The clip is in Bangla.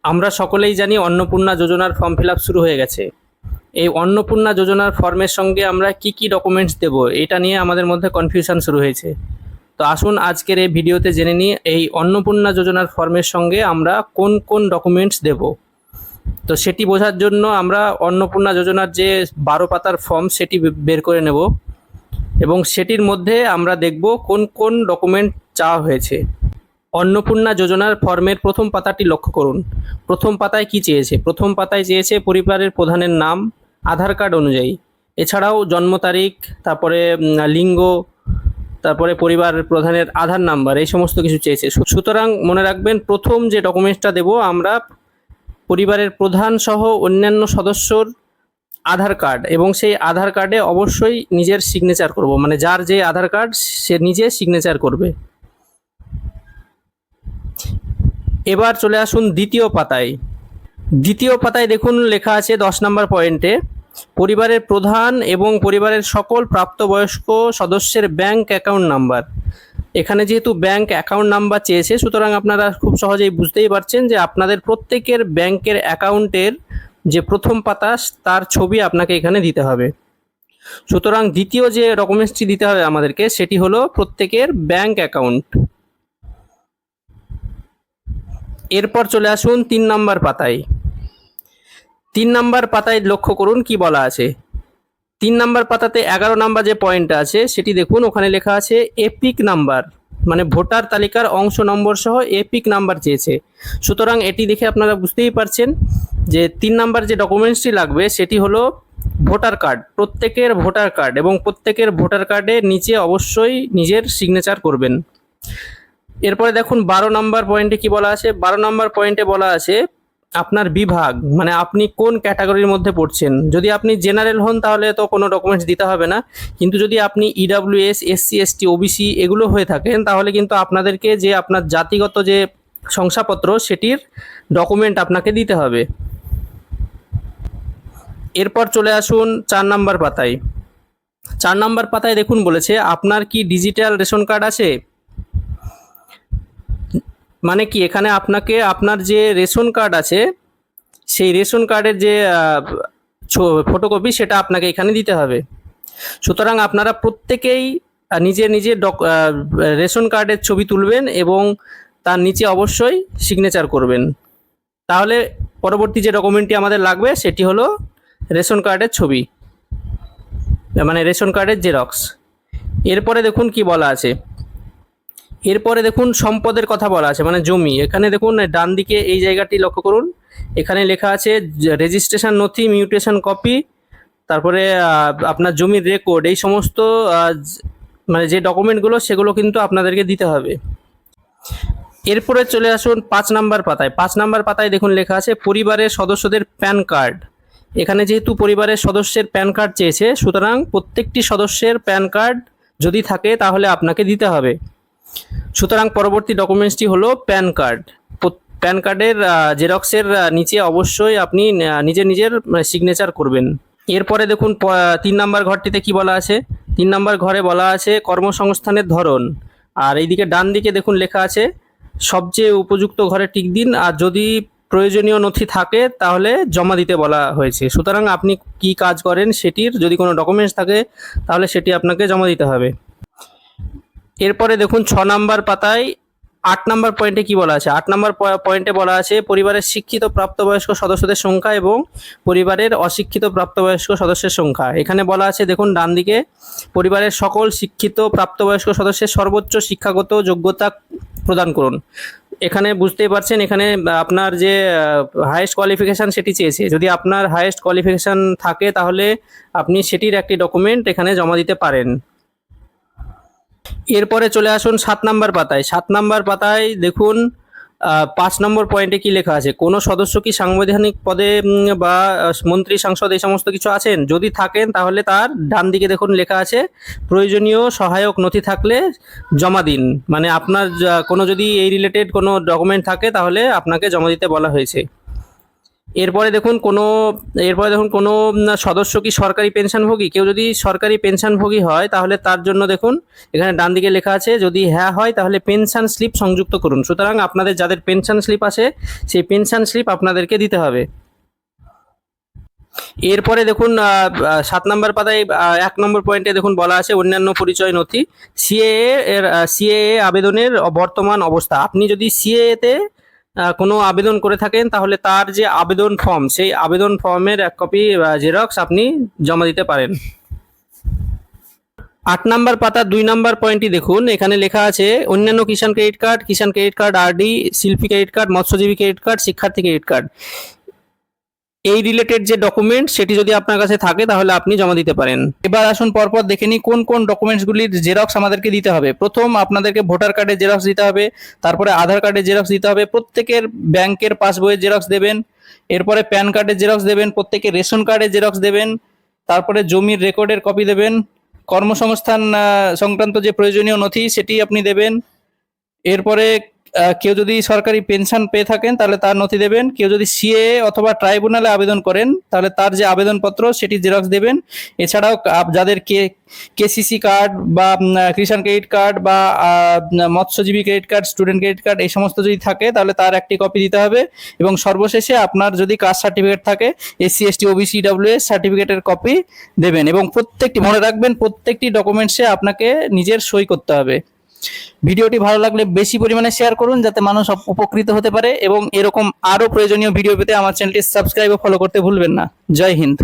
আমরা সকলেই জানি অন্নপূর্ণা যোজনার ফর্ম ফিল আপ শুরু হয়ে গেছে। এই অন্নপূর্ণা যোজনার ফর্মের সঙ্গে আমরা কি কি ডকুমেন্টস দেব, এটা নিয়ে আমাদের মধ্যে কনফিউশন শুরু হয়েছে। তো আসুন আজকের এই ভিডিওতে জেনে নিই এই অন্নপূর্ণা যোজনার ফর্মের সঙ্গে আমরা কোন কোন ডকুমেন্টস দেব। তো সেটি বোঝার জন্য আমরা অন্নপূর্ণা যোজনার যে 12 পাতার ফর্ম সেটি বের করে নেব এবং সেটির মধ্যে আমরা দেখব কোন কোন ডকুমেন্ট চাওয়া হয়েছে। অন্নপূর্ণা যোজনার ফর্মের প্রথম পাতাটি লক্ষ্য করুন। প্রথম পাতায় কি চেয়েছে? প্রথম পাতায় চেয়েছে পরিবারের প্রধানের নাম আধার কার্ড অনুযায়ী, এছাড়াও জন্ম তারিখ, তারপরে লিঙ্গ, তারপরে পরিবার প্রধানের আধার নাম্বার, এই সমস্ত কিছু চেয়েছে। সুতরাং মনে রাখবেন, প্রথম যে ডকুমেন্টসটা দেব আমরা পরিবারের প্রধান সহ অন্যান্য সদস্যর আধার কার্ড, এবং সেই আধার কার্ডে অবশ্যই নিজের সিগনেচার করব, মানে যার যে আধার কার্ড সে নিজে সিগনেচার করবে। এবার চলে আসুন দ্বিতীয় পাতায়। দ্বিতীয় পাতায় দেখুন লেখা আছে 10 নম্বর পয়েন্টে, পরিবারের প্রধান এবং পরিবারের সকল প্রাপ্তবয়স্ক সদস্যের ব্যাংক অ্যাকাউন্ট নাম্বার। এখানে যেহেতু ব্যাংক অ্যাকাউন্ট নাম্বার চেয়েছে, সুতরাং আপনারা খুব সহজেই বুঝতেই পারছেন যে আপনাদের প্রত্যেকের ব্যাংকের অ্যাকাউন্টের যে প্রথম পাতা তার ছবি আপনাকে এখানে দিতে হবে। সুতরাং দ্বিতীয় যে ডকুমেন্টসটি দিতে হবে আমাদেরকে সেটি হলো প্রত্যেকের ব্যাংক অ্যাকাউন্ট। এরপর চলে আসুন 3 নম্বর পাতায়। 3 নম্বর পাতায় লক্ষ্য করুন কি বলা আছে। 3 নম্বর পাতাতে 11 নম্বর যে পয়েন্টটা আছে সেটি দেখুন, ওখানে লেখা আছে এপিক নাম্বার, মানে ভোটার তালিকার অংশ নম্বর সহ এপিক নাম্বার চেয়েছে। সুতরাং এটি দেখে আপনারা বুঝতেই পারছেন যে 3 নম্বর যে ডকুমেন্টসটি লাগবে সেটি হলো ভোটার কার্ড, প্রত্যেকের ভোটার কার্ড, এবং প্রত্যেকের ভোটার কার্ডের নিচে অবশ্যই নিজের সিগনেচার করবেন। এরপরে দেখুন 12 নম্বর পয়েন্টে কি বলা আছে। 12 নম্বর পয়েন্টে বলা আছে আপনার বিভাগ, মানে আপনি কোন ক্যাটাগরির মধ্যে পড়ছেন। যদি আপনি জেনারেল হন তাহলে তো কোনো ডকুমেন্টস দিতে হবে না, কিন্তু যদি আপনি ইডাব্লিউএস, এসসি, এসটি, ওবিসি এগুলো হয়ে থাকেন তাহলে কিন্তু আপনাদেরকে যে আপনার জাতিগত যে শংসাপত্র সেটির ডকুমেন্ট আপনাকে দিতে হবে। এরপর চলে আসুন 4 নম্বর পাতায়। 4 নম্বর পাতায় দেখুন বলেছে আপনার কি ডিজিটাল রেশন কার্ড আছে। মানে কি, এখানে আপনাকে আপনার যে রেশন কার্ড আছে সেই রেশন কার্ডের যে ফটোকপি সেটা আপনাকে এখানে দিতে হবে। সুতরাং আপনারা প্রত্যেকেই নিজের নিজের রেশন কার্ডের ছবি তুলবেন এবং তার নিচে অবশ্যই সিগনেচার করবেন। তাহলে পরবর্তী যে ডকুমেন্টটি আমাদের লাগবে সেটি হলো রেশন কার্ডের ছবি, মানে রেশন কার্ডের জেরক্স। এরপরে দেখুন কি বলা আছে। এরপরে দেখুন সম্পদের কথা বলা আছে, মানে জমি। এখানে দেখুন ডান দিকে এই জায়গাটি লক্ষ্য করুন, এখানে লেখা আছে রেজিস্ট্রেশন নথি, মিউটেশন কপি, তারপরে আপনার জমির রেকর্ড, এই সমস্ত মানে যে ডকুমেন্টগুলো সেগুলো কিন্তু আপনাদেরকে দিতে হবে। এরপরে চলে আসুন 5 নম্বর পাতায়। 5 নম্বর পাতায় দেখুন লেখা আছে পরিবারের সদস্যদের প্যান কার্ড। এখানে যেহেতু পরিবারের সদস্যের প্যান কার্ড চেয়েছে, সুতরাং প্রত্যেকটি সদস্যের প্যান কার্ড যদি থাকে তাহলে আপনাকে দিতে হবে। সুতরাং পরবর্তী ডকুমেন্টসটি হলো প্যান কার্ড। প্যান কার্ডের জেরক্সের নিচে অবশ্যই আপনি নিজের নিজের সিগনেচার করবেন। এরপরে দেখুন 3 নম্বর ঘরটিতে কি বলা আছে। 3 নম্বর ঘরে বলা আছে কর্মসংস্থানের ধরন, আর এইদিকে ডান দিকে দেখুন লেখা আছে সবচেয়ে উপযুক্ত ঘরে টিক দিন, আর যদি প্রয়োজনীয় নথি থাকে তাহলে জমা দিতে বলা হয়েছে। সুতরাং আপনি কি কাজ করেন সেটির যদি কোনো ডকুমেন্টস থাকে তাহলে সেটি আপনাকে জমা দিতে হবে। এরপরে দেখুন 6 নম্বর পাতায় 8 নম্বর পয়েন্টে কি বলা আছে। 8 নম্বর পয়েন্টে বলা আছে পরিবারের শিক্ষিত প্রাপ্তবয়স্ক সদস্যদের সংখ্যা এবং পরিবারের অশিক্ষিত প্রাপ্তবয়স্ক সদস্যের সংখ্যা। এখানে বলা আছে দেখুন ডান দিকে পরিবারের সকল শিক্ষিত প্রাপ্তবয়স্ক সদস্যের সর্বোচ্চ শিক্ষাগত যোগ্যতা প্রদান করুন। এখানে বুঝতেই পারছেন এখানে আপনার যে হাইয়েস্ট কোয়ালিফিকেশান সেটি চেয়েছে। যদি আপনার হাইয়েস্ট কোয়ালিফিকেশান থাকে তাহলে আপনি সেটির একটি ডকুমেন্ট এখানে জমা দিতে পারেন। এরপরে চলে আসুন 7 নম্বর পাতায়। 7 নম্বর পাতায় দেখুন 5 নম্বর পয়েন্টে কি লেখা আছে, কোনো সদস্য কি সাংবিধানিক পদে বা মন্ত্রী, সাংসদ এই সমস্ত কিছু আছেন। যদি থাকেন তাহলে তার ডান দিকে দেখুন লেখা আছে প্রয়োজনীয় সহায়ক নথি থাকলে জমা দিন, মানে আপনার কোনো যদি এই রিলেটেড কোনো ডকুমেন্ট থাকে তাহলে আপনাকে জমা দিতে বলা হয়েছে। এরপরে দেখুন কোনো সদস্য কি সরকারি পেনশনভোগী, কেউ যদি সরকারি পেনশনভোগী হয় তাহলে তার জন্য দেখুন এখানে ডান দিকে লেখা আছে, যদি হ্যাঁ হয় তাহলে পেনশন স্লিপ সংযুক্ত করুন। সুতরাং আপনাদের যাদের পেনশন স্লিপ আছে সেই পেনশন স্লিপ আপনাদেরকে দিতে হবে। এরপরে দেখুন 7 নম্বর পাতায় 1 নম্বর পয়েন্টে দেখুন বলা আছে অন্যান্য পরিচয় নথি, সিএএ আবেদনের বর্তমান অবস্থা। আপনি যদি সিএএ তে কোনো আবেদন করে থাকেন তাহলে তার যে আবেদন ফর্ম, সেই আবেদন ফর্মের এক কপি জেরক্স আপনি জমা দিতে পারেন। 8 নম্বর পাতা 2 নম্বর পয়েন্টটি দেখুন, এখানে লেখা আছে অন্যান্য কিষাণ ক্রেডিট কার্ড আরডি, শিল্পী ক্রেডিট কার্ড, মৎস্যজীবী ক্রেডিট কার্ড, শিক্ষার্থী ক্রেডিট কার্ড, এই রিলেটেড যে ডকুমেন্ট সেটি যদি আপনার কাছে থাকে তাহলে আপনি জমা দিতে পারেন। এবার আসুন পরপর দেখে নিই কোন কোন ডকুমেন্টসগুলির জেরক্স আমাদেরকে দিতে হবে। প্রথম আপনাদেরকে ভোটার কার্ডের জেরক্স দিতে হবে, তারপরে আধার কার্ডের জেরক্স দিতে হবে, প্রত্যেকের ব্যাংকের পাসবইয়ের জেরক্স দেবেন, এরপরে প্যান কার্ডের জেরক্স দেবেন, প্রত্যেকের রেশন কার্ডের জেরক্স দেবেন, তারপরে জমির রেকর্ডের কপি দেবেন, কর্মসংস্থান সংক্রান্ত যে প্রয়োজনীয় নথি সেটি আপনি দেবেন। এরপরে কেউ যদি সরকারি পেনশন পেয়ে থাকেন তাহলে তার নথি দেবেন, কেউ যদি সিএ অথবা ট্রাইব্যুনালে আবেদন করেন তাহলে তার যে আবেদনপত্র সেটি জেরক্স দেবেন। এছাড়াও যাদের কেসিসি কার্ড বা কিষাণ ক্রেডিট কার্ড বা মৎস্যজীবী credit card, student credit card এই সমস্ত যদি থাকে তাহলে তার একটি কপি দিতে হবে। এবং সর্বশেষে আপনার যদি কাস্ট সার্টিফিকেট থাকে, এসসি এসটি ওবিসি ইডব্লিউএস সার্টিফিকেটের কপি দেবেন। এবং প্রত্যেকটি মনে রাখবেন প্রত্যেকটি ডকুমেন্টসে আপনাকে নিজের সই করতে হবে। ভিডিওটি ভালো লাগলে বেশি পরিমাণে শেয়ার করুন যাতে মানুষ উপকৃত হতে পারে, এবং এরকম আরো প্রয়োজনীয় ভিডিও পেতে আমার চ্যানেলটি সাবস্ক্রাইব ও ফলো করতে ভুলবেন না। জয় হিন্দ।